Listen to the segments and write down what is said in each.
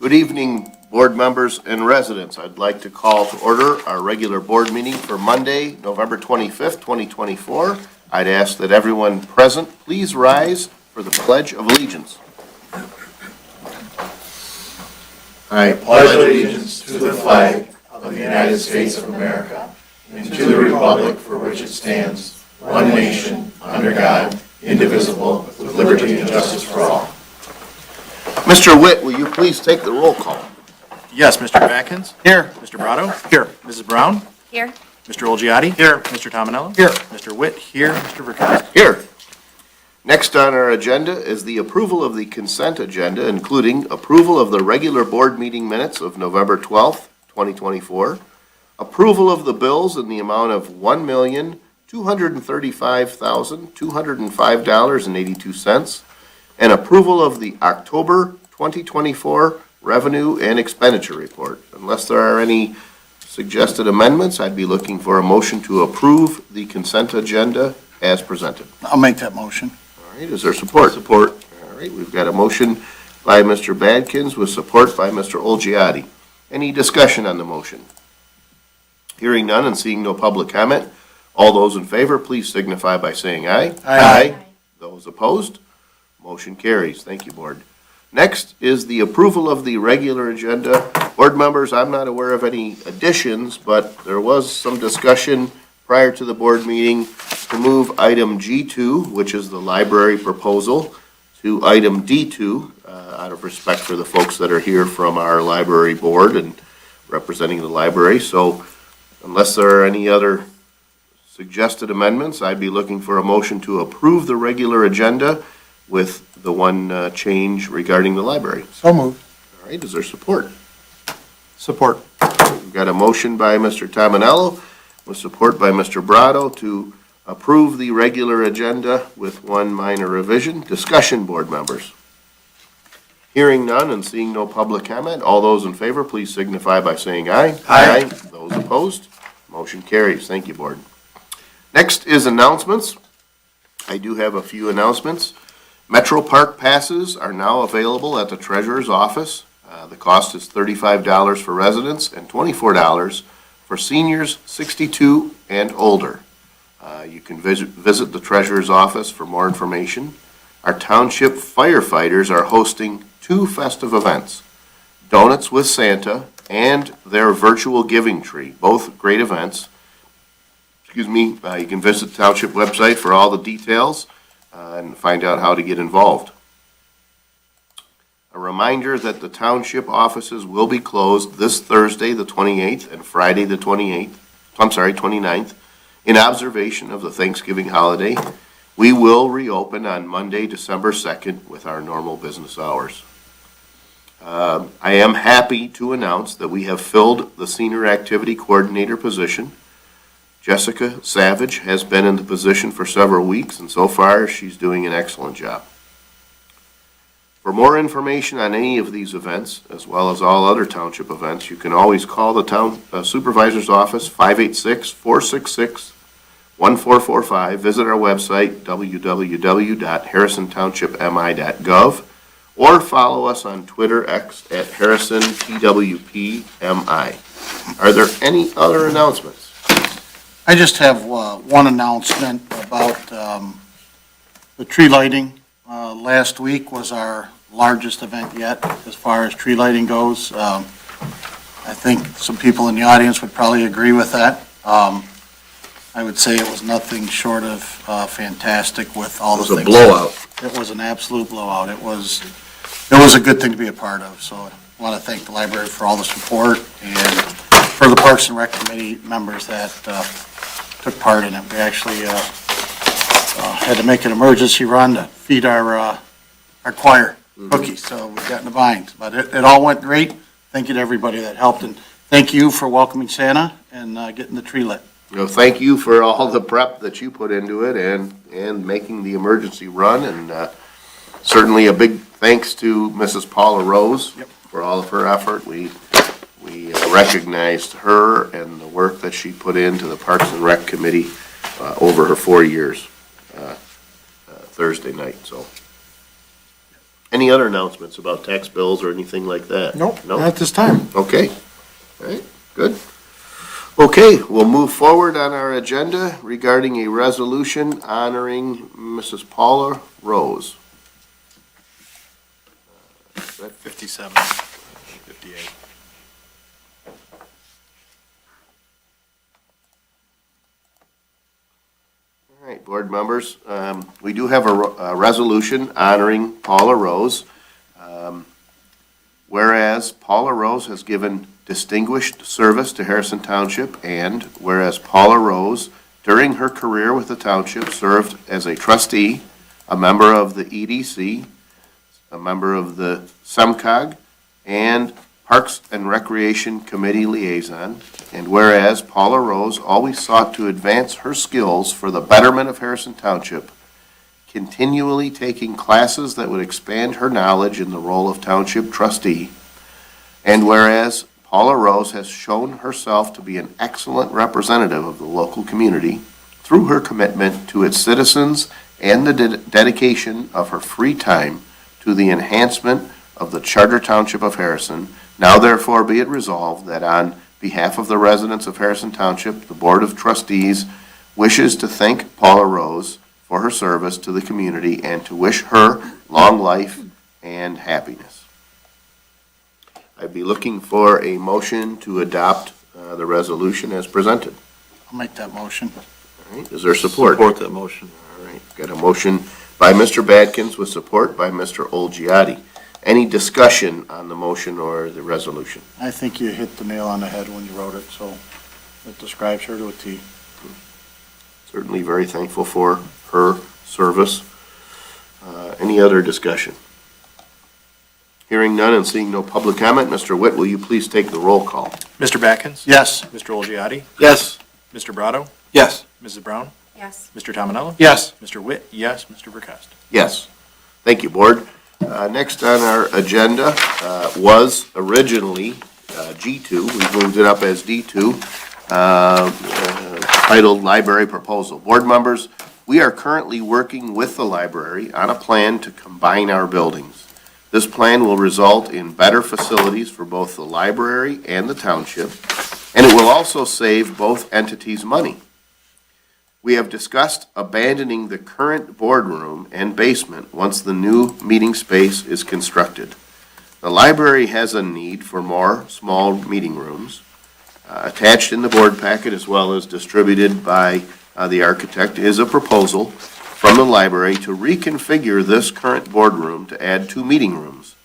Good evening, board members and residents. I'd like to call to order our regular board meeting for Monday, November 25th, 2024. I'd ask that everyone present please rise for the Pledge of Allegiance. I pledge allegiance to the flag of the United States of America and to the republic for which it stands, one nation, under God, indivisible, with liberty and justice for all. Mr. Witt, will you please take the roll call? Yes, Mr. Atkins. Here. Mr. Brado. Here. Mrs. Brown. Here. Mr. Olgiati. Here. Mr. Tominello. Here. Mr. Witt. Here. Mr. Verkowski. Here. Next on our agenda is the approval of the consent agenda, including approval of the regular board meeting minutes of November 12th, 2024, approval of the bills in the amount of $1,235,205.82, and approval of the October 2024 revenue and expenditure report. Unless there are any suggested amendments, I'd be looking for a motion to approve the consent agenda as presented. I'll make that motion. All right, is there support? Support. All right, we've got a motion by Mr. Badkins with support by Mr. Olgiati. Any discussion on the motion? Hearing none and seeing no public comment, all those in favor, please signify by saying aye. Aye. Those opposed? Motion carries. Thank you, Board. Next is the approval of the regular agenda. Board members, I'm not aware of any additions, but there was some discussion prior to the board meeting to move item G2, which is the library proposal, to item D2, out of respect for the folks that are here from our library board and representing the library. So unless there are any other suggested amendments, I'd be looking for a motion to approve the regular agenda with the one change regarding the library. So moved. All right, is there support? Support. We've got a motion by Mr. Tominello with support by Mr. Brado to approve the regular agenda with one minor revision. Discussion, board members. Hearing none and seeing no public comment, all those in favor, please signify by saying aye. Aye. Those opposed, motion carries. Thank you, board. Next is announcements. I do have a few announcements. Metro Park passes are now available at the treasurer's office. The cost is $35 for residents and $24 for seniors 62 and older. You can visit the treasurer's office for more information. Our township firefighters are hosting two festive events, Donuts with Santa and their virtual giving tree, both great events. You can visit the township website for all the details and find out how to get involved. A reminder that the township offices will be closed this Thursday, the 28th, and Friday, the 29th, in observation of the Thanksgiving holiday. We will reopen on Monday, December 2nd, with our normal business hours. I am happy to announce that we have filled the senior activity coordinator position. Jessica Savage has been in the position for several weeks, and so far she's doing an excellent job. For more information on any of these events, as well as all other township events, you can always call the town supervisor's office, 586-466-1445. Visit our website, www.harrisontownshipmi.gov, or follow us on Twitter X at HarrisonTWPMI. Are there any other announcements? I just have one announcement about the tree lighting. Last week was our largest event yet as far as tree lighting goes. I think some people in the audience would probably agree with that. I would say it was nothing short of fantastic with all the things. It was a blowout. It was an absolute blowout. It was a good thing to be a part of. So I want to thank the library for all the support and for the Parks and Rec Committee members that took part in it. We actually had to make an emergency run to feed our choir cookies, so we got in the bind. But it all went great. Thank you to everybody that helped, and thank you for welcoming Santa and getting the tree lit. Thank you for all the prep that you put into it and making the emergency run, and certainly a big thanks to Mrs. Paula Rose for all of her effort. We recognized her and the work that she put into the Parks and Rec Committee over her 4 years Thursday night. So Any other announcements about tax bills or anything like that? Nope, No? not at this time. Okay, all right, good. Okay, we'll move forward on our agenda regarding a resolution honoring Mrs. Paula Rose. 57, 58. All right, board members, we do have a resolution honoring Paula Rose. Whereas Paula Rose has given distinguished service to Harrison Township, and whereas Paula Rose, during her career with the township, served as a trustee, a member of the EDC, a member of the SEMCOG, and Parks and Recreation Committee liaison, and whereas Paula Rose always sought to advance her skills for the betterment of Harrison Township, continually taking classes that would expand her knowledge in the role of township trustee, and whereas Paula Rose has shown herself to be an excellent representative of the local community through her commitment to its citizens and the dedication of her free time to the enhancement of the Charter Township of Harrison, now therefore be it resolved that on behalf of the residents of Harrison Township, the Board of Trustees wishes to thank Paula Rose for her service to the community and to wish her long life and happiness. I'd be looking for a motion to adopt the resolution as presented. I'll make that motion. All right, is there support? Support that motion. All right, got a motion by Mr. Badkins with support by Mr. Olgiati. Any discussion on the motion or the resolution? I think you hit the nail on the head when you wrote it, so it describes her to a T. Certainly very thankful for her service. Any other discussion? Hearing none and seeing no public comment, Mr. Witt, will you please take the roll call? Mr. Batkins? Yes. Mr. Olgiati? Yes. Mr. Brado? Yes. Mrs. Brown? Yes. Mr. Tominello? Yes. Mr. Witt? Yes. Mr. Verkowski? Yes. Thank you, Board. Next on our agenda was originally G2. We moved it up as D2, titled Library Proposal. Board members, we are currently working with the library on a plan to combine our buildings. This plan will result in better facilities for both the library and the township, and it will also save both entities money. We have discussed abandoning the current boardroom and basement once the new meeting space is constructed. The library has a need for more small meeting rooms. Attached in the board packet, as well as distributed by the architect, is a proposal from the library to reconfigure this current boardroom to add 2 meeting rooms.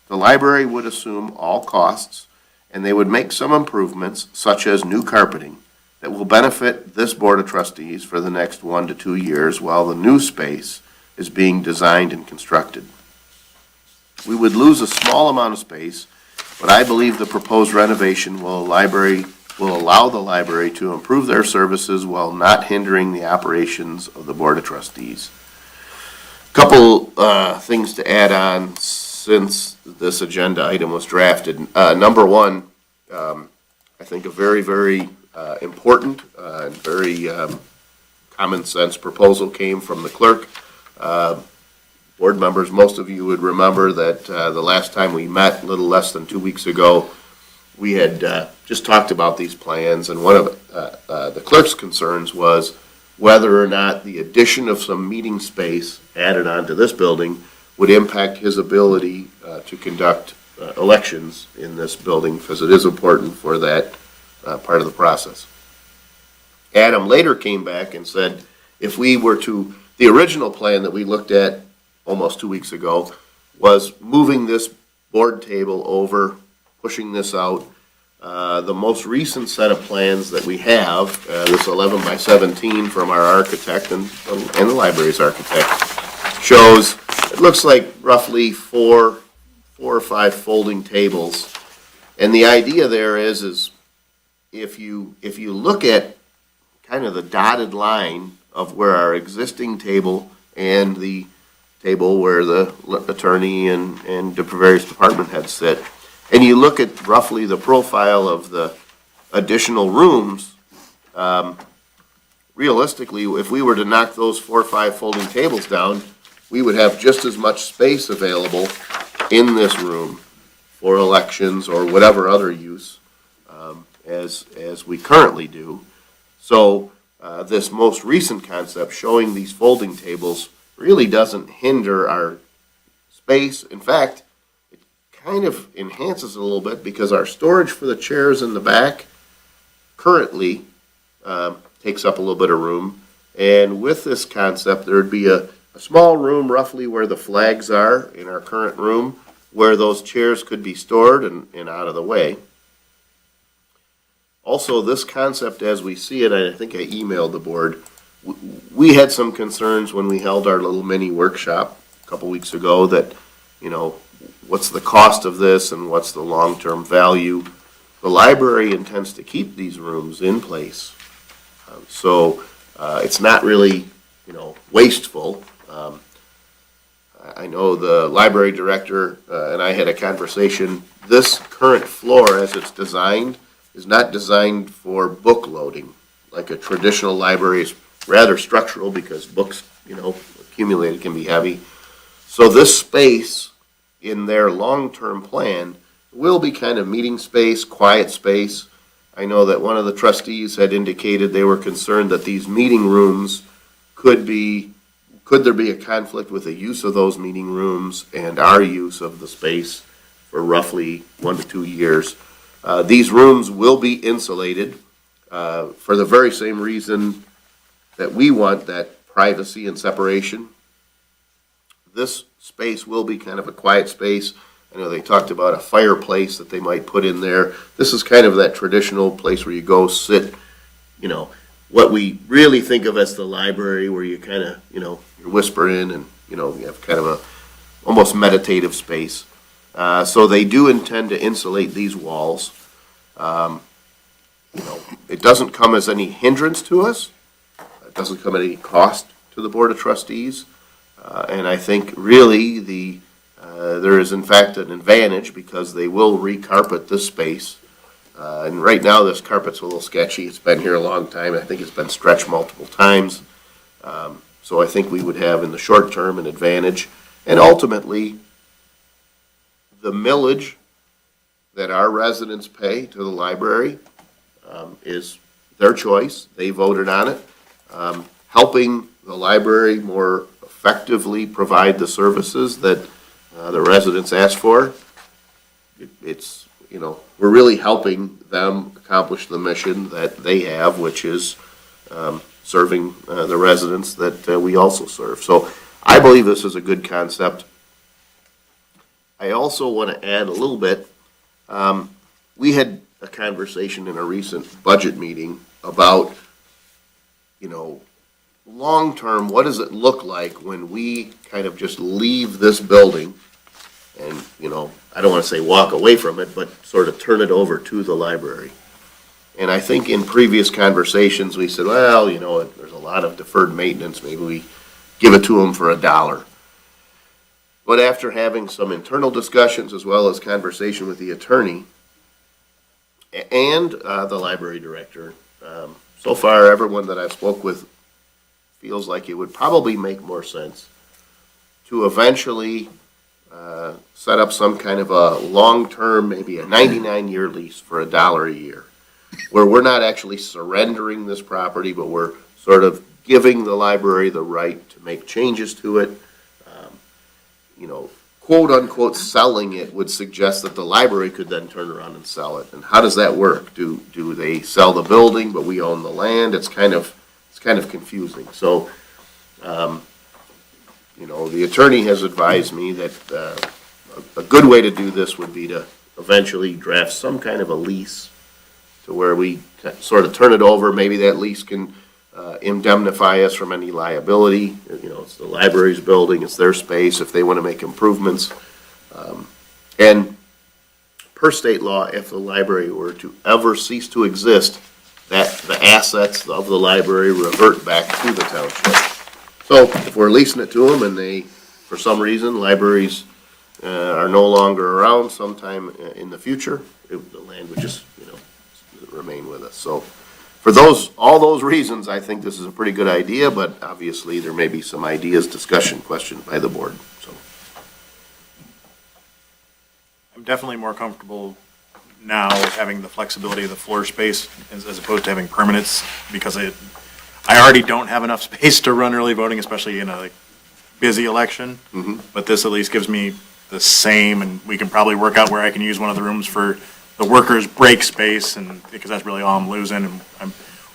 The library would assume all costs, and they would make some improvements, such as new carpeting, that will benefit this Board of Trustees for the next 1 to 2 years while the new space is being designed and constructed. We would lose a small amount of space, but I believe the proposed renovation will allow the library to improve their services while not hindering the operations of the Board of Trustees. Couple things to add on since this agenda item was drafted. Number one, I think a very, very important and very common sense proposal came from the clerk. Board members, most of you would remember that the last time we met, a little less than 2 weeks ago, we had just talked about these plans, and one of the clerk's concerns was whether or not the addition of some meeting space added onto this building would impact his ability to conduct elections in this building, because it is important for that part of the process. Adam later came back and said, if we were to, the original plan that we looked at almost 2 weeks ago was moving this board table over, pushing this out. The most recent set of plans that we have, this 11 by 17 from our architect and the library's architect, shows, it looks like roughly four or five folding tables. And the idea there is if you look at kind of the dotted line of where our existing table and the table where the attorney and the various department heads sit, and you look at roughly the profile of the additional rooms, realistically, if we were to knock those 4 or 5 folding tables down, we would have just as much space available in this room for elections or whatever other use as we currently do. So this most recent concept showing these folding tables really doesn't hinder our space. In fact, it kind of enhances it a little bit because our storage for the chairs in the back currently takes up a little bit of room. And with this concept, there would be a small room roughly where the flags are in our current room, where those chairs could be stored and out of the way. Also, this concept as we see it, I think I emailed the board, we had some concerns when we held our little mini workshop a couple weeks ago that, you know, what's the cost of this and what's the long-term value? The library intends to keep these rooms in place. So it's not really, you know, wasteful. I know the library director and I had a conversation. This current floor, as it's designed, is not designed for book loading, like a traditional library is rather structural because books, you know, accumulated can be heavy. So this space in their long-term plan will be kind of meeting space, quiet space. I know that one of the trustees had indicated they were concerned that these meeting rooms could there be a conflict with the use of those meeting rooms and our use of the space for roughly 1 to 2 years. These rooms will be insulated for the very same reason that we want that privacy and separation. This space will be kind of a quiet space. I know they talked about a fireplace that they might put in there. This is kind of that traditional place where you go sit, you know, what we really think of as the library, where you kind of, you know, you're whispering and, you know, you have kind of a almost meditative space. So they do intend to insulate these walls. You know, it doesn't come as any hindrance to us. It doesn't come at any cost to the Board of Trustees. And I think really there is in fact an advantage because they will recarpet this space. And right now this carpet's a little sketchy. It's been here a long time. I think it's been stretched multiple times. So I think we would have in the short term an advantage. And ultimately, the millage that our residents pay to the library is their choice. They voted on it. Helping the library more effectively provide the services that the residents ask for. It's, you know, we're really helping them accomplish the mission that they have, which is serving the residents that we also serve. So I believe this is a good concept. I also want to add a little bit. We had a conversation in a recent budget meeting about, you know, long-term, what does it look like when we kind of just leave this building and, you know, I don't want to say walk away from it, but sort of turn it over to the library. And I think in previous conversations, we said, well, you know, there's a lot of deferred maintenance. Maybe we give it to them for $1. But after having some internal discussions as well as conversation with the attorney and the library director, so far everyone that I've spoke with feels like it would probably make more sense to eventually set up some kind of a long-term, maybe a 99-year lease for $1 a year, where we're not actually surrendering this property, but we're sort of giving the library the right to make changes to it. You know, quote unquote, selling it would suggest that the library could then turn around and sell it. And how does that work? Do they sell the building, but we own the land? It's kind of confusing. So, you know, the attorney has advised me that a good way to do this would be to eventually draft some kind of a lease to where we sort of turn it over. Maybe that lease can indemnify us from any liability. You know, it's the library's building, it's their space if they want to make improvements. And per state law, if the library were to ever cease to exist, that the assets of the library revert back to the township. So if we're leasing it to them and they, for some reason, libraries are no longer around sometime in the future, the land would just, you know, remain with us. So for all those reasons, I think this is a pretty good idea, but obviously there may be some ideas, discussion, questioned by the board, so. I'm definitely more comfortable now having the flexibility of the floor space as opposed to having permanents, because I already don't have enough space to run early voting, especially in a busy election. But this at least gives me the same, and we can probably work out where I can use one of the rooms for the workers' break space, and because that's really all I'm losing. And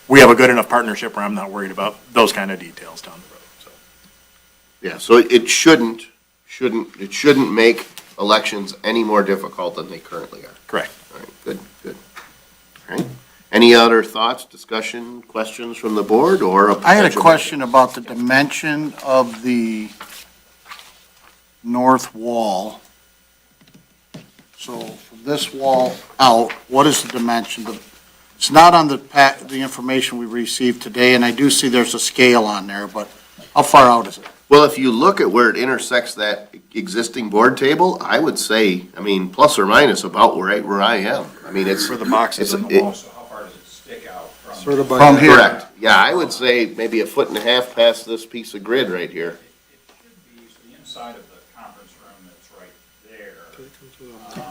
we have a good enough partnership where I'm not worried about those kind of details down the road. So Yeah, so it shouldn't make elections any more difficult than they currently are. correct. All right, good. All right. Any other thoughts, discussion, questions from the board, or? I had a question about the dimension of the north wall. So from this wall out, what is the dimension? It's not on the information we received today, and I do see there's a scale on there, but how far out is it? Well, if you look at where it intersects that existing board table, I would say, plus or minus about where I am. It's. For the boxes it's- on the wall. So how far does it stick out from? Sort of from here. Correct. Yeah, I would say maybe a foot and a half past this piece of grid right here. It should be, so the inside of the conference room that's right there.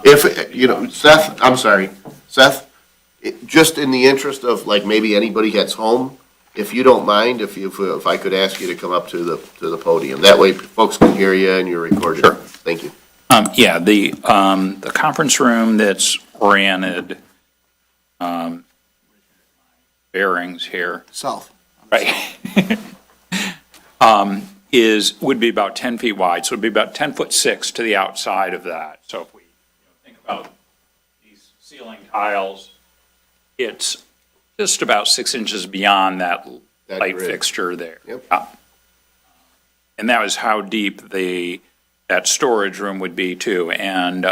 If, Seth, I'm sorry, Seth, just in the interest of like maybe anybody gets home, if you don't mind, if I could ask you to come up to the podium. That way folks can hear you and you're recorded. Sure. Thank you. Yeah, the conference room that's oriented, bearings here, South. right? Would be about 10 feet wide, so it'd be about 10'6" to the outside of that. So if we think about these ceiling tiles, it's just about 6 inches beyond that light grid. fixture there. Yep. And that was how deep that storage room would be too. And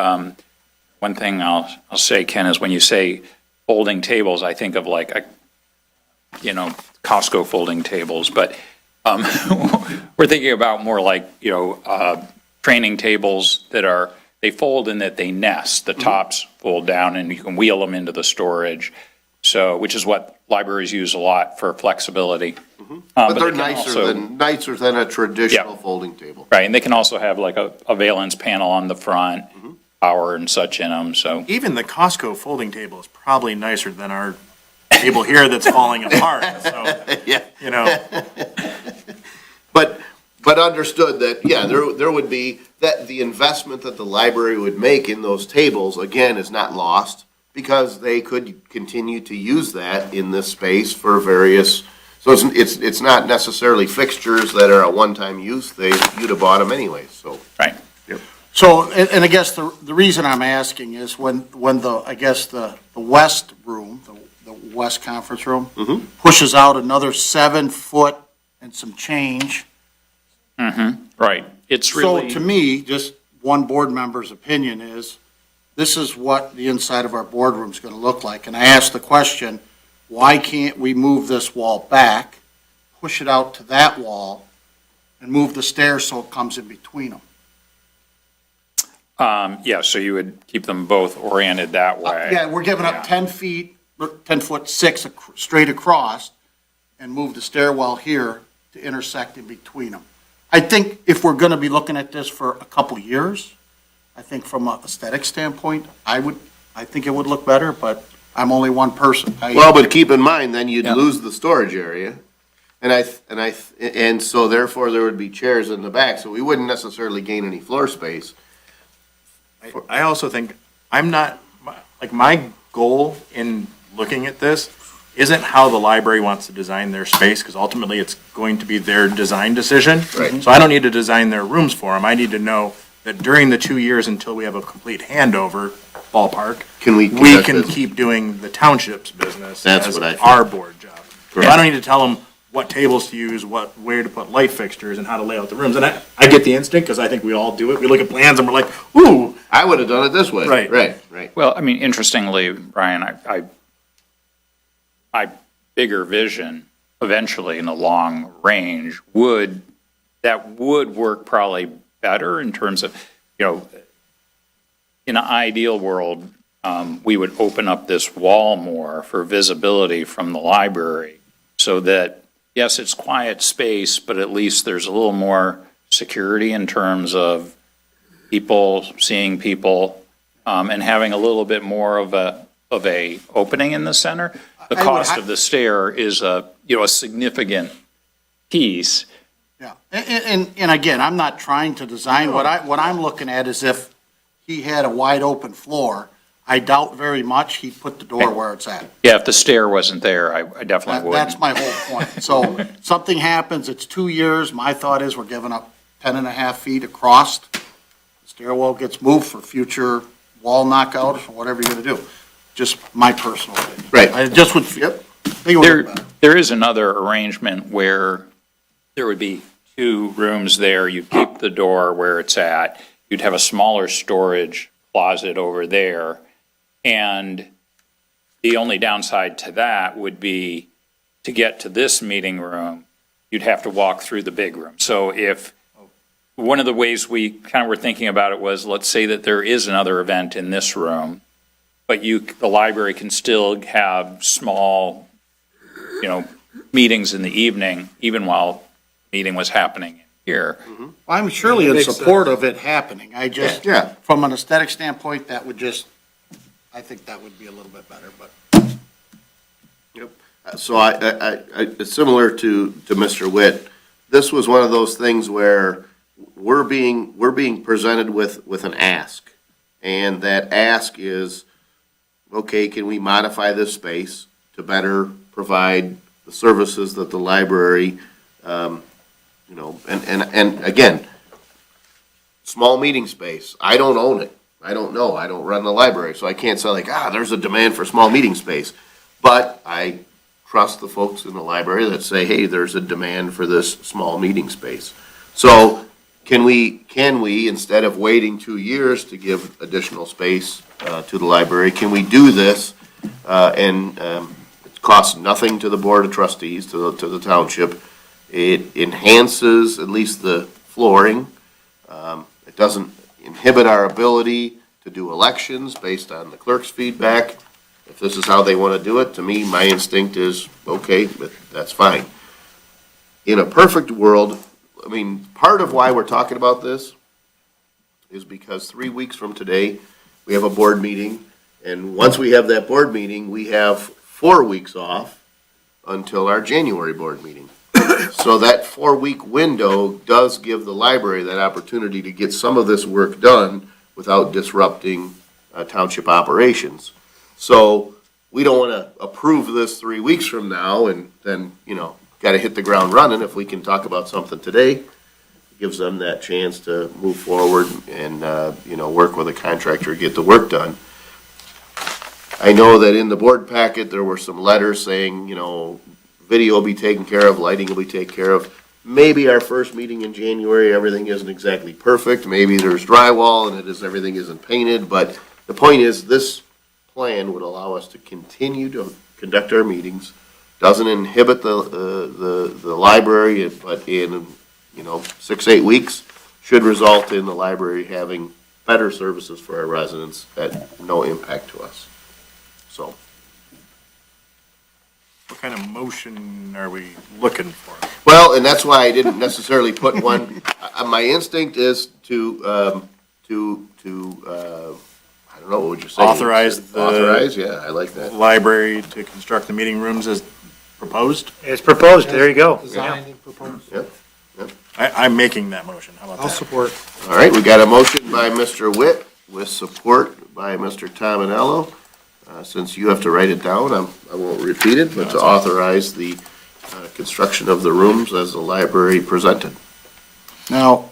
one thing I'll say, Ken, is when you say folding tables, I think of like Costco folding tables, but we're thinking about more like, training tables that they fold in that they nest. The tops fold down and you can wheel them into the storage. So, which is what libraries use a lot for flexibility. But they they're can nicer than a traditional Yeah. folding table. Right, and they can also have like a valence panel on the front, power and such in them, so. Even the Costco folding table is probably nicer than our table here that's falling apart. So, Yeah. But understood that, yeah, there would be, that the investment that the library would make in those tables, again, is not lost, because they could continue to use that in this space for various, so it's not necessarily fixtures that are a one-time use, you'd have bought them anyway, so. Right. So, and I guess the reason I'm asking is when the west room, the west conference room, pushes out another 7 foot and some change. Right, it's So really. to me, just one board member's opinion is, this is what the inside of our boardroom's gonna look like. And I asked the question, why can't we move this wall back, push it out to that wall, and move the stairs so it comes in between them? Yeah, so you would keep them both oriented that way. Yeah, we're giving up 10 feet, 10'6" straight across, and move the stairwell here to intersect in between them. I think if we're gonna be looking at this for a couple years, I think from an aesthetic standpoint, I think it would look better, but I'm only one person. Well, but keep in mind, then you'd Yeah. lose the storage area, and so therefore there would be chairs in the back, so we wouldn't necessarily gain any floor space. I also think, my goal in looking at this isn't how the library wants to design their space, because ultimately it's going to be their design decision. Right. So I don't need to design their rooms for them. I need to know that during the 2 years until we have a complete handover, ballpark, We we can keep doing the township's business That's as what I think. our board job. So Correct. I don't need to tell them what tables to use, where to put light fixtures, and how to lay out the rooms. And I get the instinct, because I think we all do it. We look at plans and we're like, ooh, I would have done it this way. Right. Right. Well, I mean, interestingly, Brian, my bigger vision, eventually in the long range, would work probably better in terms of, in an ideal world, we would open up this wall more for visibility from the library so that, yes, it's quiet space, but at least there's a little more security in terms of people seeing people, and having a little bit more of a opening in the center. The cost of the stair is a significant piece. Yeah, and again, I'm not trying to design, what I'm looking at is if he had a wide open floor, I doubt very much he'd put the door where it's at. Yeah, if the stair wasn't there, I definitely would. That's my whole point. So something happens, it's 2 years, my thought is we're giving up 10 and a half feet across. The stairwell gets moved for future wall knockouts or whatever you're gonna do. Just my personal opinion. Right. I just would, think it would look better. There is another arrangement where there would be 2 rooms there. You'd keep the door where it's at. You'd have a smaller storage closet over there. And the only downside to that would be to get to this meeting room, you'd have to walk through the big room. So if one of the ways we kind of were thinking about it was, let's say that there is another event in this room, but the library can still have small, meetings in the evening, even while meeting was happening here. I'm surely in support of it happening. I just, Yeah. from an aesthetic standpoint, I think that would be a little bit better, but. So it's similar to Mr. Witt. This was one of those things where we're being presented with an ask. And that ask is, okay, can we modify this space to better provide the services that the library, and again, small meeting space. I don't own it. I don't know. I don't run the library, so I can't say there's a demand for small meeting space. But I trust the folks in the library that say, hey, there's a demand for this small meeting space. So can we, instead of waiting 2 years to give additional space to the library, can we do this and it costs nothing to the Board of Trustees, to the township. It enhances at least the flooring. It doesn't inhibit our ability to do elections based on the clerk's feedback. If this is how they want to do it, to me, my instinct is, okay, that's fine. In a perfect world, part of why we're talking about this is because 3 weeks from today, we have a board meeting, and once we have that board meeting, we have 4 weeks off until our January board meeting. So that 4-week window does give the library that opportunity to get some of this work done without disrupting township operations. So we don't want to approve this 3 weeks from now and then, got to hit the ground running. If we can talk about something today, it gives them that chance to move forward and, work with a contractor to get the work done. I know that in the board packet, there were some letters saying, video will be taken care of, lighting will be taken care of. Maybe our first meeting in January, everything isn't exactly perfect. Maybe there's drywall and everything isn't painted. But the point is, this plan would allow us to continue to conduct our meetings. Doesn't inhibit the library, but in 6-8 weeks should result in the library having better services for our residents at no impact to us. So. What kind of motion are we looking for? Well, and that's why I didn't necessarily put one. My instinct is to I don't know, what would you say? Authorize, yeah, I like that. Library to construct the meeting rooms as proposed? It's proposed, there you go. Designed and proposed. Yep. I'm making that motion. How about that? I'll support. All right, we got a motion by Mr. Witt with support by Mr. Tominello. Since you have to write it down, I won't repeat it, but to authorize the construction of the rooms as the library presented. Now,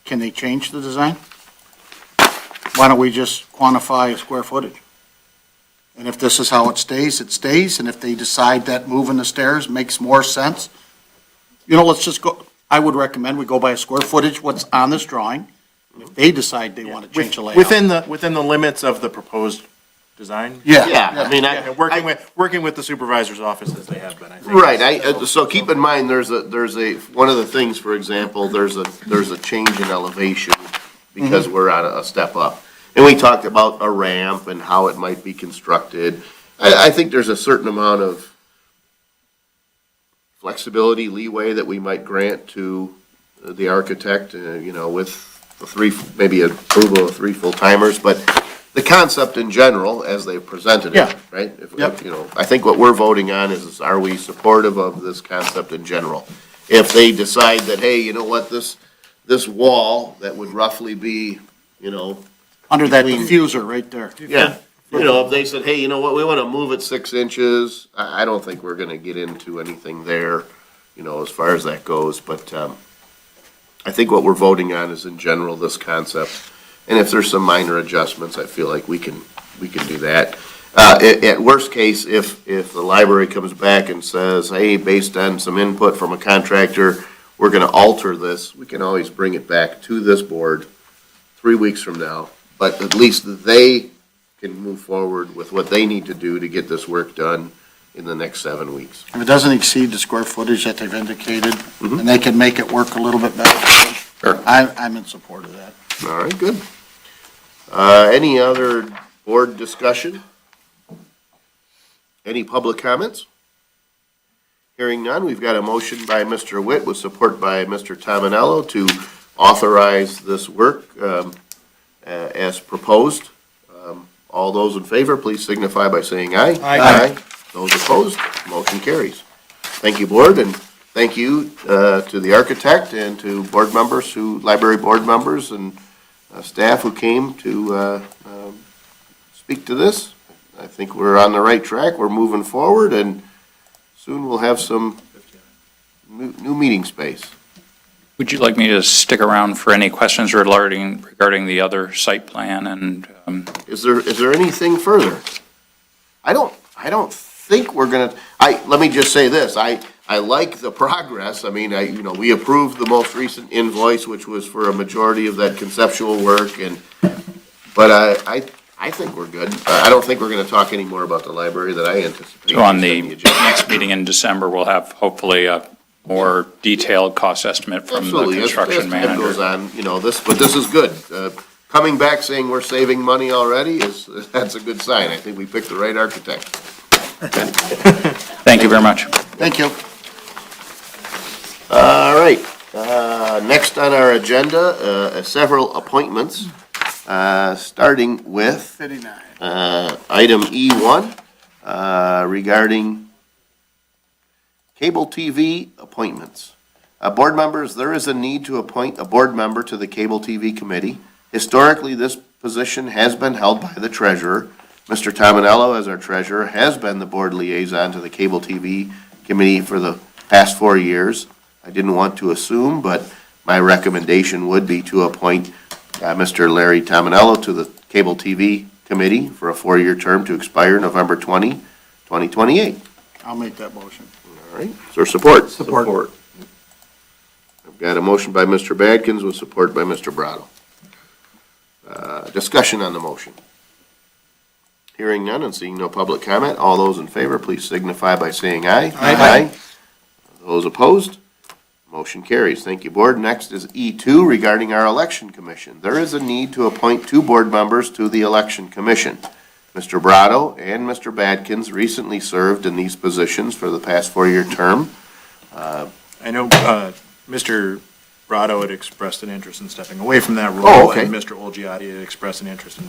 can they change the design? Why don't we just quantify square footage? And if this is how it stays, and if they decide that moving the stairs makes more sense, let's just go, I would recommend we go by a square footage, what's on this drawing. If they decide they want to change the layout. Within the limits of the proposed design? Yeah, Working with the supervisor's office as they have been, I think. Right, so keep in mind, there's one of the things, for example, there's a change in elevation because we're on a step up. And we talked about a ramp and how it might be constructed. I think there's a certain amount of flexibility, leeway that we might grant to the architect, with the maybe approval of 3 full-timers, but the concept in general, as they presented it, Yeah. right? Yep. I think what we're voting on is are we supportive of this concept in general? If they decide that, hey, you know what, this wall that would roughly be, Under that Between- diffuser right there. yeah, if they said, hey, you know what, we want to move it 6 inches, I don't think we're going to get into anything there, as far as that goes, but I think what we're voting on is in general this concept. And if there's some minor adjustments, I feel like we can do that. At worst case, if the library comes back and says, hey, based on some input from a contractor, we're going to alter this, we can always bring it back to this board 3 weeks from now. But at least they can move forward with what they need to do to get this work done in the next 7 weeks. If it doesn't exceed the square footage that they've indicated, and they can make it work a little bit better, Sure. I'm in support of that. All right, good. Any other board discussion? Any public comments? Hearing none, we've got a motion by Mr. Witt with support by Mr. Tominello to authorize this work as proposed. All those in favor, please signify by saying aye. Aye. Those opposed, motion carries. Thank you, board, and thank you to the architect and to board members library board members and staff who came to speak to this. I think we're on the right track. We're moving forward, and soon we'll have some new meeting space. Would you like me to stick around for any questions regarding the other site plan and, Is there anything further? I don't think we're gonna, let me just say this, I like the progress. I mean, we approved the most recent invoice, which was for a majority of that conceptual work, but I think we're good. I don't think we're gonna talk any more about the library that I anticipate. so on the agenda. next meeting in December, we'll have hopefully a more detailed cost estimate from the Absolutely, construction as time goes manager. on, but this is good. Coming back saying we're saving money already that's a good sign. I think we picked the right architect. Thank you very much. Thank you. All right, next on our agenda, several appointments, starting with 59. item E1 regarding cable TV appointments. Board members, there is a need to appoint a board member to the Cable TV Committee. Historically, this position has been held by the treasurer. Mr. Tominello, as our treasurer, has been the board liaison to the Cable TV Committee for the past 4 years. I didn't want to assume, but my recommendation would be to appoint Mr. Larry Tominello to the Cable TV Committee for a 4-year term to expire November 2028. I'll make that motion. All right, is there support? Support. I've got a motion by Mr. Badkins with support by Mr. Brado. Discussion on the motion. Hearing none and seeing no public comment, all those in favor, please signify by saying aye. Aye. Those opposed? Motion carries. Thank you, board. Next is E2 regarding our election commission. There is a need to appoint 2 board members to the election commission. Mr. Brado and Mr. Badkins recently served in these positions for the past 4-year term. I know Mr. Brado had expressed an interest in stepping away from that role. Oh, okay. And Mr. Olgiati had expressed an interest in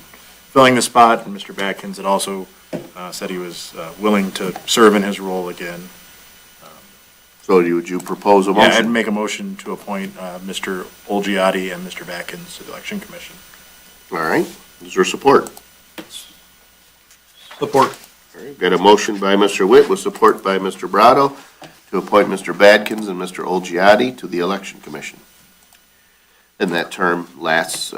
filling the spot, and Mr. Badkins had also said he was willing to serve in his role again. So would you propose a Yeah, I'd motion? make a motion to appoint Mr. Olgiati and Mr. Badkins to the election commission. All right, is there support? Support. All right, got a motion by Mr. Witt with support by Mr. Brado to appoint Mr. Badkins and Mr. Olgiati to the election commission. And that term runs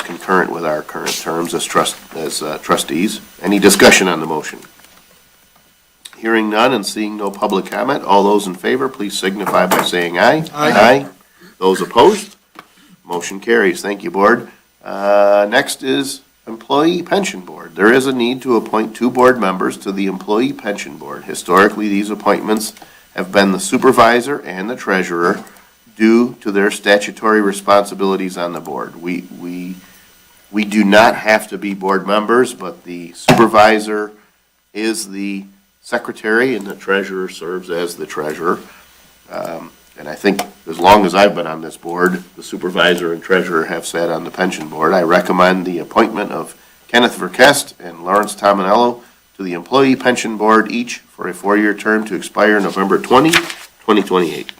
concurrent with our current terms as trustees. Any discussion on the motion? Hearing none and seeing no public comment, all those in favor, please signify by saying aye. Aye. Those opposed? Motion carries. Thank you, board. Next is Employee Pension Board. There is a need to appoint 2 board members to the Employee Pension Board. Historically, these appointments have been the supervisor and the treasurer due to their statutory responsibilities on the board. We We do not have to be board members, but the supervisor is the secretary and the treasurer serves as the treasurer. And I think as long as I've been on this board, the supervisor and treasurer have sat on the pension board. I recommend the appointment of Kenneth Verkest and Lawrence Tominello to the Employee Pension Board, each for a 4-year term to expire November 2028.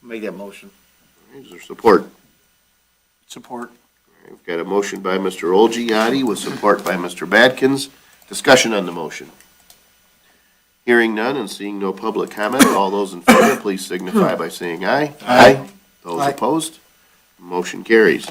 Make that motion. Is there support? Support. We've got a motion by Mr. Olgiati with support by Mr. Badkins. Discussion on the motion. Hearing none and seeing no public comment, all those in favor, please signify by saying aye. Aye. Those Aye. opposed? Motion carries.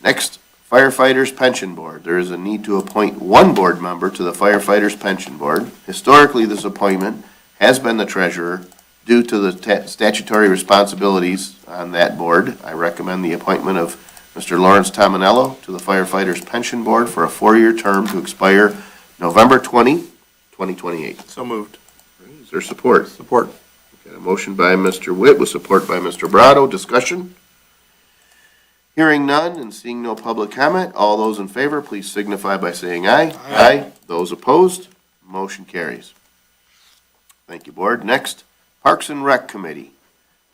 Next, Firefighters Pension Board. There is a need to appoint one board member to the Firefighters Pension Board. Historically, this appointment has been the treasurer due to the statutory responsibilities on that board. I recommend the appointment of Mr. Lawrence Tominello to the Firefighters Pension Board for a 4-year term to expire November 2028. So moved. Is there support? Support. Got a motion by Mr. Witt with support by Mr. Brado. Discussion? Hearing none and seeing no public comment, all those in favor, please signify by saying aye. Aye. Those opposed? Motion carries. Thank you, Board. Next, Parks and Rec Committee.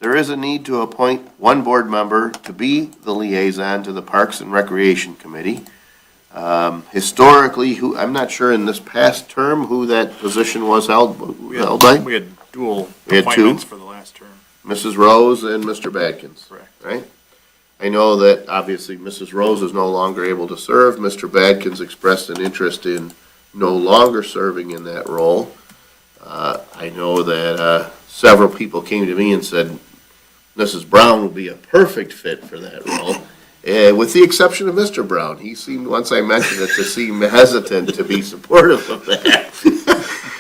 There is a need to appoint one board member to be the liaison to the Parks and Recreation Committee. Historically, I'm not sure in this past term who that position was held by. We had dual We had two? appointments for the last term. Mrs. Rose and Mr. Badkins. Correct. Right? I know that obviously Mrs. Rose is no longer able to serve. Mr. Badkins expressed an interest in no longer serving in that role. I know that several people came to me and said Mrs. Brown would be a perfect fit for that role, with the exception of Mr. Brown. He seemed, once I mentioned it, to seem hesitant to be supportive of that.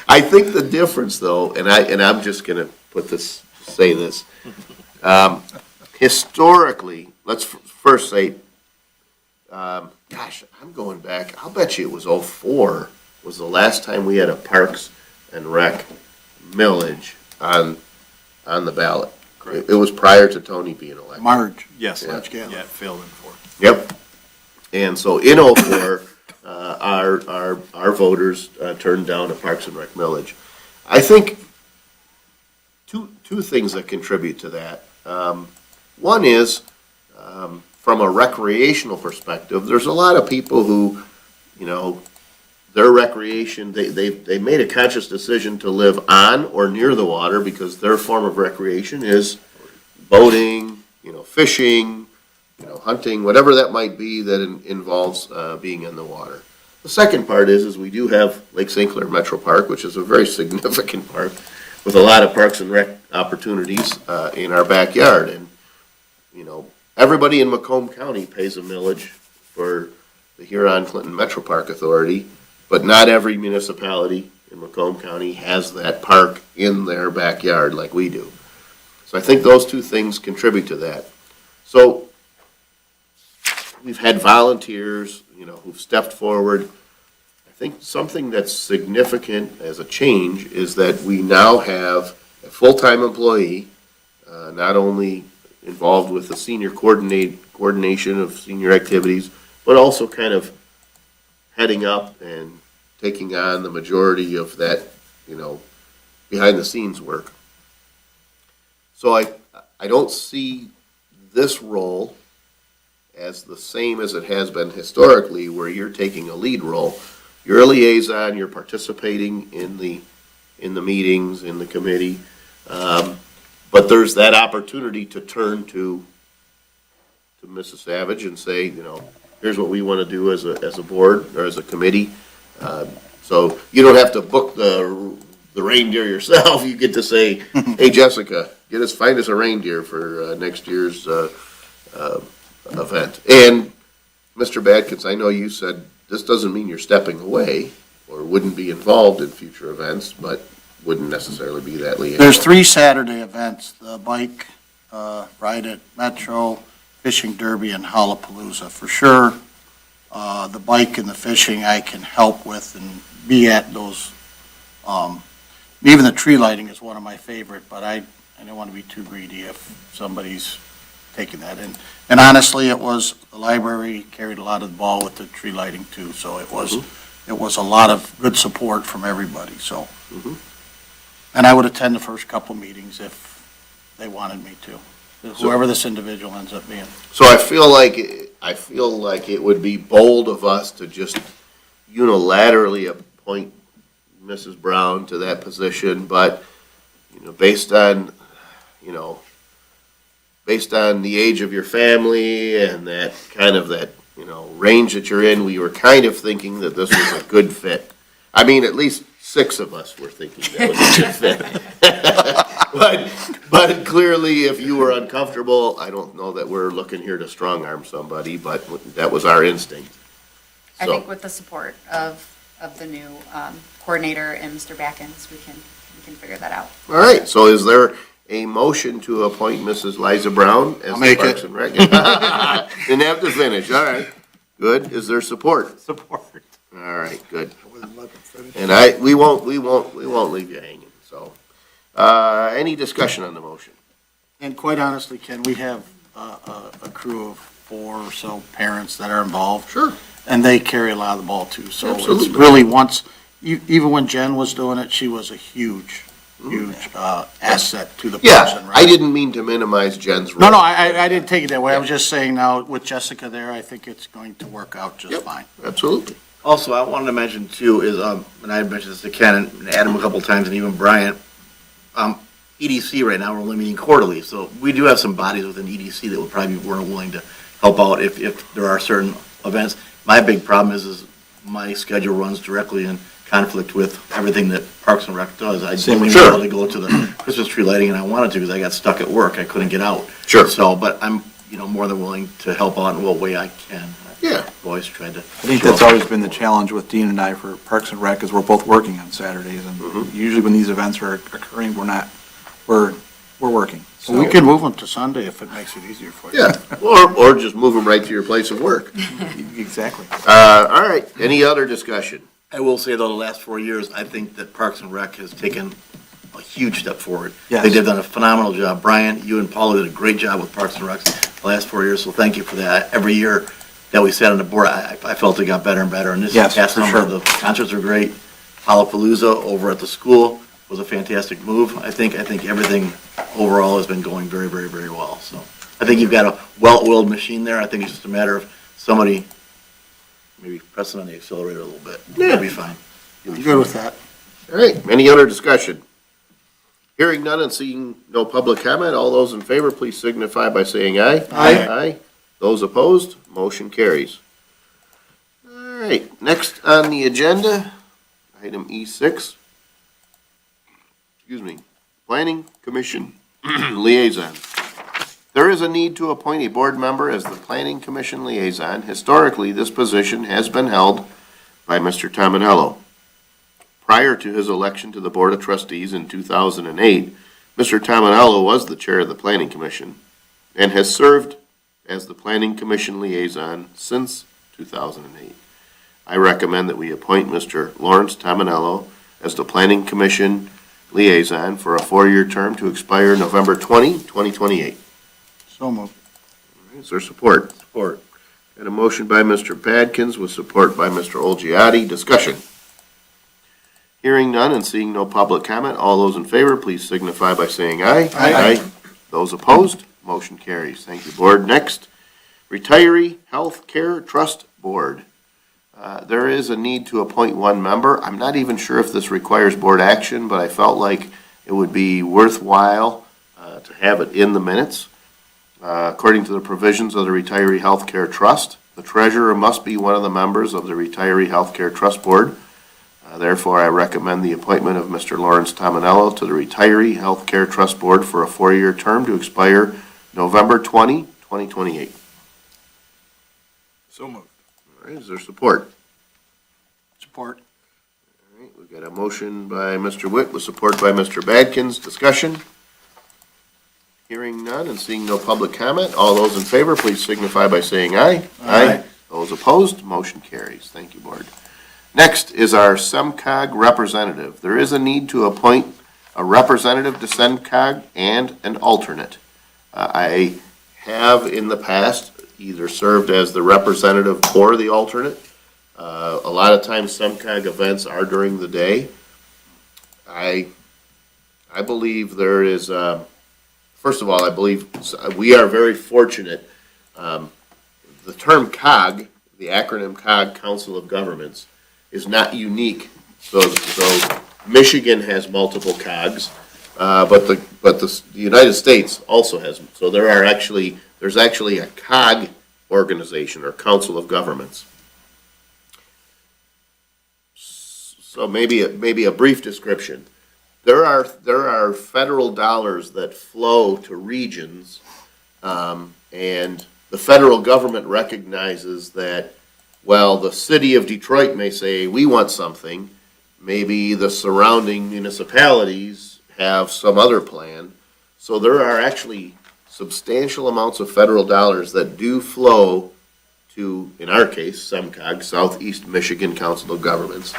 I think the difference, though, and I'm just going to say this. Historically, let's first say, gosh, I'm going back, I'll bet you it was '04 was the last time we had a Parks and Rec millage on the ballot. Correct. It was prior to Tony being elected. Marge. Yes. Yeah. Yeah, it failed in 4. Yep. And so in '04, our voters turned down a Parks and Rec millage. I think two things that contribute to that. One is, from a recreational perspective, there's a lot of people who, their recreation, they made a conscious decision to live on or near the water because their form of recreation is boating, fishing, hunting, whatever that might be that involves being in the water. The second part is we do have Lake St. Clair Metro Park, which is a very significant park with a lot of parks and rec opportunities in our backyard. And, everybody in Macomb County pays a millage for the Huron-Clinton Metro Park Authority, but not every municipality in Macomb County has that park in their backyard like we do. So I think those two things contribute to that. So we've had volunteers, who've stepped forward. I think something that's significant as a change is that we now have a full-time employee, not only involved with the senior coordination of senior activities, but also kind of heading up and taking on the majority of that, behind-the-scenes work. So I don't see this role as the same as it has been historically, where you're taking a lead role. You're a liaison, you're participating in the meetings, in the committee, but there's that opportunity to turn to Mrs. Savage and say, here's what we want to do as a board or as a committee. So you don't have to book the reindeer yourself. You get to say, hey, Jessica, find us a reindeer for next year's event. And Mr. Badkins, I know you said this doesn't mean you're stepping away or wouldn't be involved in future events, but wouldn't necessarily be that liaison. There's 3 Saturday events, the bike ride at Metro, fishing derby, and Hallapalooza. For sure, the bike and the fishing I can help with and be at those. Even the tree lighting is one of my favorite, but I don't want to be too greedy if somebody's taking that in. And honestly, the library carried a lot of the ball with the tree lighting too, so it was a lot of good support from everybody, so. Mhm. And I would attend the first couple meetings if they wanted me to, whoever this individual ends up being. So I feel like it would be bold of us to just unilaterally appoint Mrs. Brown to that position, but, based on the age of your family and that range that you're in, we were kind of thinking that this was a good fit. I mean, at least 6 of us were thinking that was a good fit. But clearly, if you were uncomfortable, I don't know that we're looking here to strong-arm somebody, but that was our instinct. I So- think with the support of the new coordinator and Mr. Backens, we can figure that out. All right, so is there a motion to appoint Mrs. Liza Brown as I'll the make Parks it. and Rec? Didn't have to finish, all right. Good, is there support? Support. All right, good. And we won't leave you hanging, so. Any discussion on the motion? And quite honestly, Ken, we have a crew of 4 or so parents that are involved. Sure. And they carry a lot of the ball too, so it's Absolutely. really even when Jen was doing it, she was a huge asset to the Parks and Yeah, Rec. I didn't mean to minimize Jen's role. No, I didn't take it that way. I was just saying now with Jessica there, I think it's going to work out just Yep. fine. Absolutely. Also, I wanted to mention too is, and I had mentioned this to Ken and Adam a couple times and even Brian, EDC right now, we're only meeting quarterly, so we do have some bodies within EDC that would probably be more willing to help out if there are certain events. My big problem is my schedule runs directly in conflict with everything that Parks and Rec does. I didn't Sure. be able to go to the Christmas tree lighting and I wanted to because I got stuck at work. I couldn't get out. Sure. So, but I'm, more than willing to help out in what way I can. Yeah. I've always tried to. I think that's always been the challenge with Dean and I for Parks and Rec, is we're both working on Saturdays, and usually when these events are occurring, we're working. So we can move them to Sunday if it makes it easier for you. Yeah, or just move them right to your place of work. Exactly. All right, any other discussion? I will say though, the last 4 years, I think that Parks and Rec has taken a huge step forward. Yes. They've done a phenomenal job. Brian, you and Paula did a great job with Parks and Rec the last 4 years, so thank you for that. Every year that we sat on the board, I felt it got better and better, and this Yes, past for summer, sure. the concerts were great. Palapalooza over at the school was a fantastic move. I think everything overall has been going very, very, very well, so. I think you've got a well-oiled machine there. I think it's just a matter of somebody maybe pressing on the accelerator a little bit. It'll be fine. I'm good with that. All right, any other discussion? Hearing none and seeing no public comment, all those in favor, please signify by saying aye. Aye. Aye. Those opposed, motion carries. All right, next on the agenda, item E6. Planning Commission Liaison. There is a need to appoint a board member as the Planning Commission Liaison. Historically, this position has been held by Mr. Tominello. Prior to his election to the Board of Trustees in 2008, Mr. Tominello was the chair of the Planning Commission and has served as the Planning Commission Liaison since 2008. I recommend that we appoint Mr. Lawrence Tominello as the Planning Commission Liaison for a 4-year term to expire November 20, 2028. So moved. Is there support? Support. Got a motion by Mr. Padkins with support by Mr. Olgiati. Discussion. Hearing none and seeing no public comment, all those in favor, please signify by saying aye. Aye. Those opposed, motion carries. Thank you, Board. Next, Retiree Health Care Trust Board. There is a need to appoint one member. I'm not even sure if this requires board action, but I felt like it would be worthwhile to have it in the minutes. According to the provisions of the Retiree Health Care Trust, the treasurer must be one of the members of the Retiree Health Care Trust Board. Therefore, I recommend the appointment of Mr. Lawrence Tominello to the Retiree Health Care Trust Board for a 4-year term to expire November 20, 2028. So moved. All right, is there support? Support. All right, we've got a motion by Mr. Witt with support by Mr. Badkins. Discussion? Hearing none and seeing no public comment, all those in favor, please signify by saying aye. Aye. Those opposed, motion carries. Thank you, Board. Next is our SEMCOG representative. There is a need to appoint a representative to SEMCOG and an alternate. I have in the past either served as the representative or the alternate. A lot of times SEMCOG events are during the day. I believe there is, first of all, I believe we are very fortunate. The term COG, the acronym COG, Council of Governments, is not unique. So Michigan has multiple COGs, but the United States also has. So there's actually a COG organization or Council of Governments. So maybe a brief description. There are federal dollars that flow to regions, and the federal government recognizes that, well, the city of Detroit may say, we want something. Maybe the surrounding municipalities have some other plan. So there are actually substantial amounts of federal dollars that do flow to, in our case, SEMCOG, Southeast Michigan Council of Governments.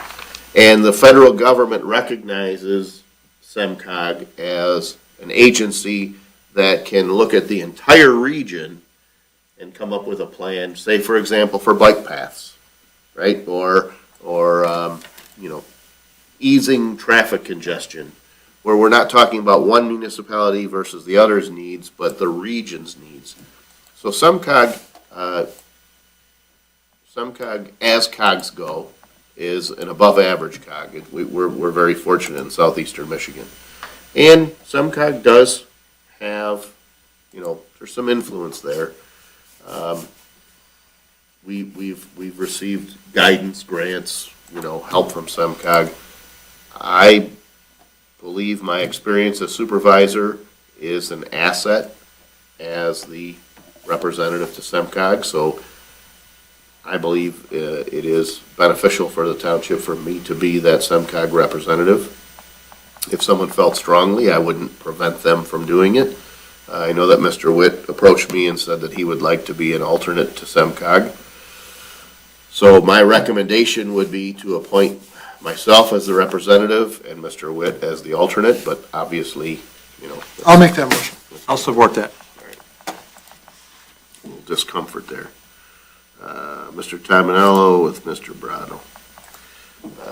And the federal government recognizes SEMCOG as an agency that can look at the entire region and come up with a plan, say, for example, for bike paths, right? Or easing traffic congestion, where we're not talking about one municipality versus the other's needs, but the region's needs. So SEMCOG, as COGs go, is an above-average COG. We're very fortunate in southeastern Michigan. And SEMCOG does have, there's some influence there. We've received guidance, grants, help from SEMCOG. I believe my experience as supervisor is an asset as the representative to SEMCOG, so I believe it is beneficial for the township for me to be that SEMCOG representative. If someone felt strongly, I wouldn't prevent them from doing it. I know that Mr. Witt approached me and said that he would like to be an alternate to SEMCOG. So my recommendation would be to appoint myself as the representative and Mr. Witt as the alternate, but obviously, I'll make that motion. I'll support that. a little discomfort there. Mr. Tominello with Mr. Brado.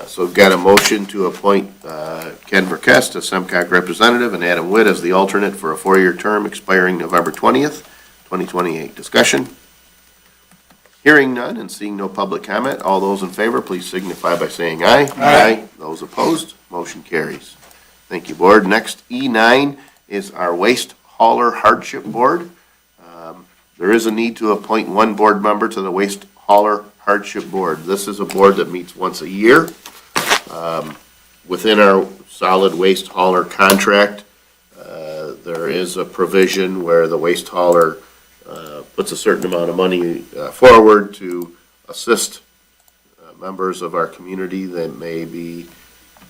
So we've got a motion to appoint Ken Verkest as SEMCOG representative and Adam Witt as the alternate for a 4-year term expiring November 20th, 2028. Discussion? Hearing none and seeing no public comment, all those in favor, please signify by saying aye. Aye. Those opposed, motion carries. Thank you, Board. Next, E9 is our Waste Hauler Hardship Board. There is a need to appoint one board member to the Waste Hauler Hardship Board. This is a board that meets once a year. Within our solid waste hauler contract, there is a provision where the waste hauler puts a certain amount of money forward to assist members of our community that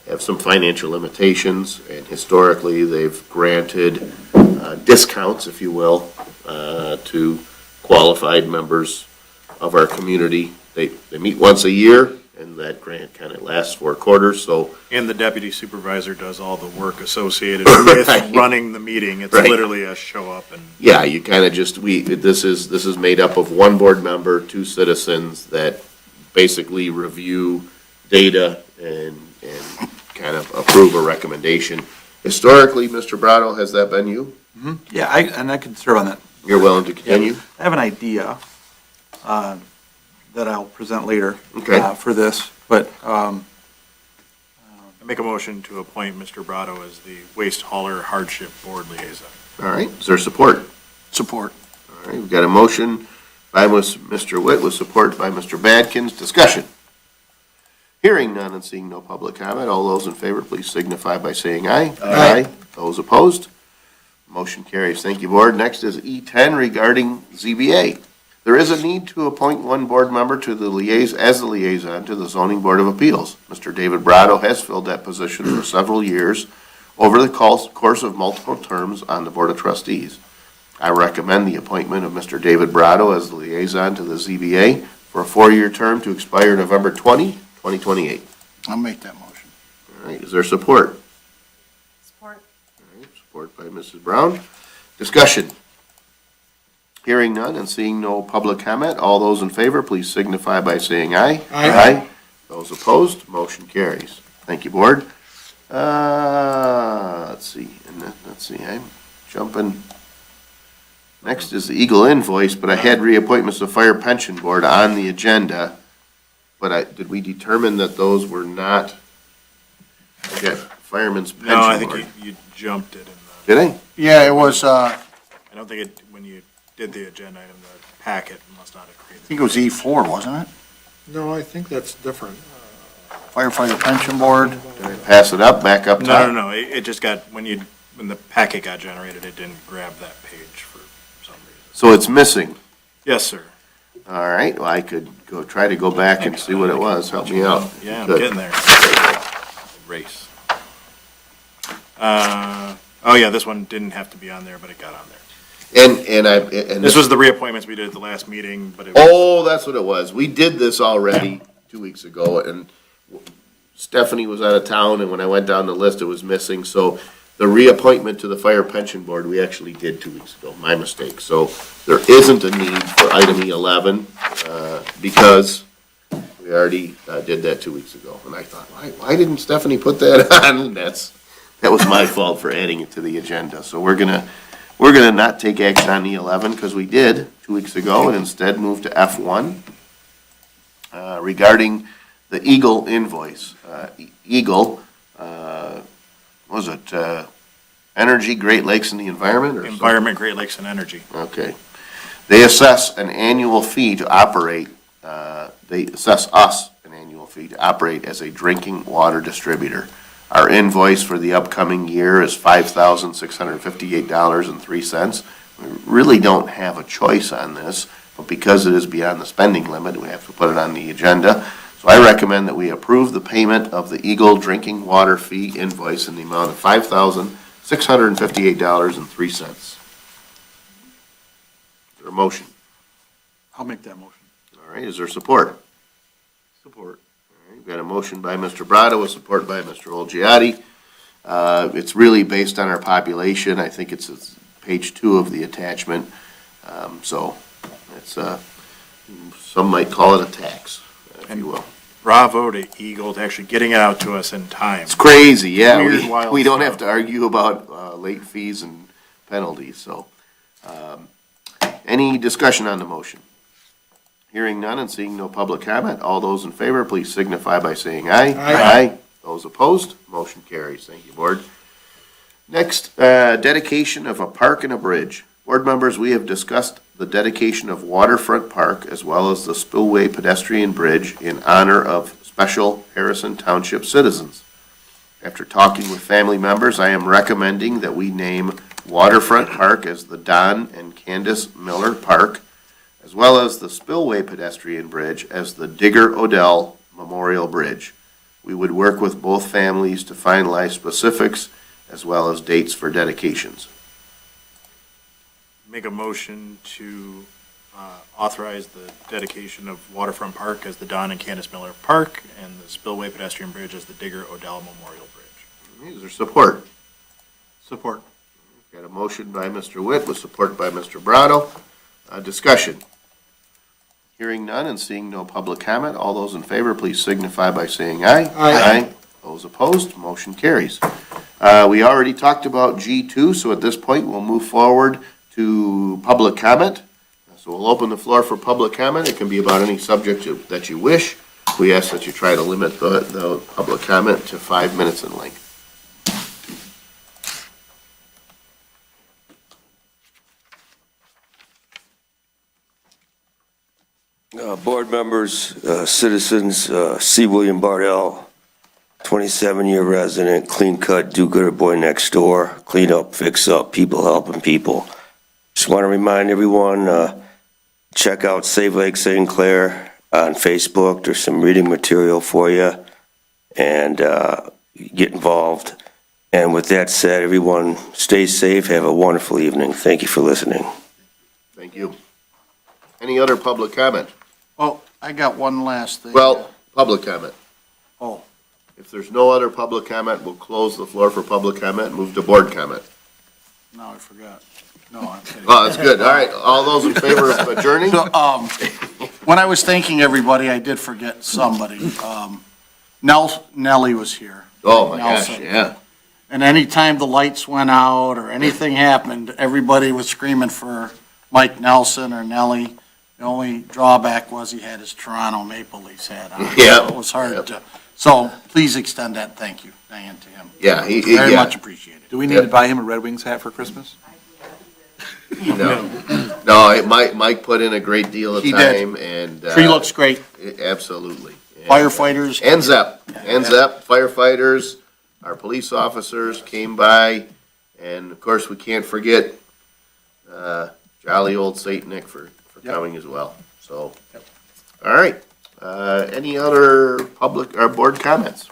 have some financial limitations, and historically they've granted discounts, if you will, to qualified members of our community. They meet once a year, and that grant kind of lasts 4 quarters, so. And the deputy supervisor does all the work associated with running the meeting. It's Right. literally a show up and. Yeah, you kind of this is made up of one board member, 2 citizens that basically review data and kind of approve a recommendation. Historically, Mr. Brado, has that been you? Yeah, I can serve on that. You're willing to continue? I have an idea that I'll present later Okay. for this, but I make a motion to appoint Mr. Brado as the Waste Hauler Hardship Board Liaison. All right, is there support? support. All right, we've got a motion by Mr. Witt with support by Mr. Badkins. Discussion. Hearing none and seeing no public comment, all those in favor, please signify by saying aye. Aye. Those opposed? Motion carries. Thank you, Board. Next is E10 regarding ZBA. There is a need to appoint one board member to the liaison to the Zoning Board of Appeals. Mr. David Brado has filled that position for several years over the course of multiple terms on the Board of Trustees. I recommend the appointment of Mr. David Brado as the liaison to the ZBA for a 4-year term to expire November 2028. I'll make that motion. All right, is there support? Support. All right, support by Mrs. Brown. Discussion. Hearing none and seeing no public comment, all those in favor, please signify by saying aye. Aye. Those opposed, motion carries. Thank you, Board. Let's see, I'm jumping. Next is the Eagle invoice, but I had reappointments of Fire Pension Board on the agenda. But did we determine that those were not, I got Fireman's Pension No, I Board? think you jumped it in Did I? Yeah, it was, I I don't think it, when you did the agenda item, the packet must not have created. think it was E4, wasn't it? No, I think that's different. Firefighter Pension Board. Did I pass it up, back up top? No, it just got, when the packet got generated, it didn't grab that page for some reason. So it's missing. Yes, sir. All right, well, I could try to go back and see what it was. Help me out. Yeah, I'm Good. getting there. Race. Oh yeah, this one didn't have to be on there, but it got on there. And This was the reappointments we did at the last meeting, but it was, Oh, that's what it was. We did this already 2 weeks ago, and Stephanie was out of town, and when I went down the list, it was missing. So the reappointment to the Fire Pension Board, we actually did 2 weeks ago, my mistake. So there isn't a need for item E11, because we already did that 2 weeks ago. And I thought, why didn't Stephanie put that on? And that was my fault for adding it to the agenda. So we're gonna not take action on E11, because we did 2 weeks ago, and instead move to F1 regarding the Eagle invoice. Eagle, was it Energy, Great Lakes and the Environment? Or Environment, Great Lakes and Energy. Okay. They assess an annual fee to operate, they assess us an annual fee to operate as a drinking water distributor. Our invoice for the upcoming year is $5,658.03. We really don't have a choice on this, but because it is beyond the spending limit, we have to put it on the agenda. So I recommend that we approve the payment of the Eagle drinking water fee invoice in the amount of $5,658.03. Is there a motion? I'll make that motion. All right, is there support? Support. All right, we've got a motion by Mr. Brado, a support by Mr. Olgiati. It's really based on our population. I think it's page 2 of the attachment. So it's, some might call it a tax, if you will. Bravo to Eagle to actually getting it out to us in time. It's crazy, yeah. Weird, wild We don't stuff. have to argue about late fees and penalties, so. Any discussion on the motion? Hearing none and seeing no public comment, all those in favor, please signify by saying aye. Aye. Those opposed, motion carries. Thank you, Board. Next, dedication of a park and a bridge. Board members, we have discussed the dedication of Waterfront Park as well as the Spillway Pedestrian Bridge in honor of special Harrison Township citizens. After talking with family members, I am recommending that we name Waterfront Park as the Don and Candace Miller Park, as well as the Spillway Pedestrian Bridge as the Digger Odell Memorial Bridge. We would work with both families to finalize specifics as well as dates for dedications. Make a motion to authorize the dedication of Waterfront Park as the Don and Candace Miller Park and the Spillway Pedestrian Bridge as the Digger Odell Memorial Bridge. Is there support? Support. Got a motion by Mr. Witt with support by Mr. Brado. Discussion. Hearing none and seeing no public comment, all those in favor, please signify by saying aye. Aye. Those opposed, motion carries. We already talked about G2, so at this point, we'll move forward to public comment. So we'll open the floor for public comment. It can be about any subject that you wish. We ask that you try to limit the public comment to 5 minutes in length. Board members, citizens, C. William Bardell, 27-year resident, clean cut, do-gooder boy next door, clean up, fix up, people helping people. Just want to remind everyone, check out Save Lake St. Clair on Facebook. There's some reading material for you, and get involved. And with that said, everyone stay safe, have a wonderful evening. Thank you for listening. Thank you. Any other public comment? Well, I got one last thing. Well, public comment. Oh, If there's no other public comment, we'll close the floor for public comment and move to board comment. Now I forgot. No, I'm kidding. Well, that's good. All right, all those in favor of adjourning? So, when I was thanking everybody, I did forget somebody. Nellie was here. Oh, my gosh, Nelson. yeah. And anytime the lights went out or anything happened, everybody was screaming for Mike Nelson or Nellie. The only drawback was he had his Toronto Maple Leafs hat on. Yeah. So it was hard to, so please extend that thank you, Diane, to him. Yeah, Very yeah. much appreciated. Do we need to buy him a Red Wings hat for Christmas? No, Mike put in a great deal of He did. time and. Tree looks great. Absolutely. Firefighters. And ZEP firefighters, our police officers came by, and of course, we can't forget, jolly old Saint Nick for coming as well, so. All right, any other public or board comments?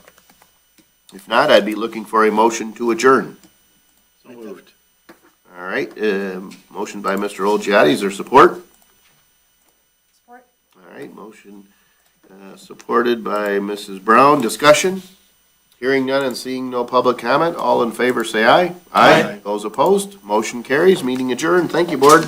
If not, I'd be looking for a motion to adjourn. So moved. All right, motion by Mr. Olgiati, is there support? Support. All right, motion supported by Mrs. Brown. Discussion? Hearing none and seeing no public comment, all in favor say aye. Aye. Those opposed, motion carries, meeting adjourned. Thank you, board.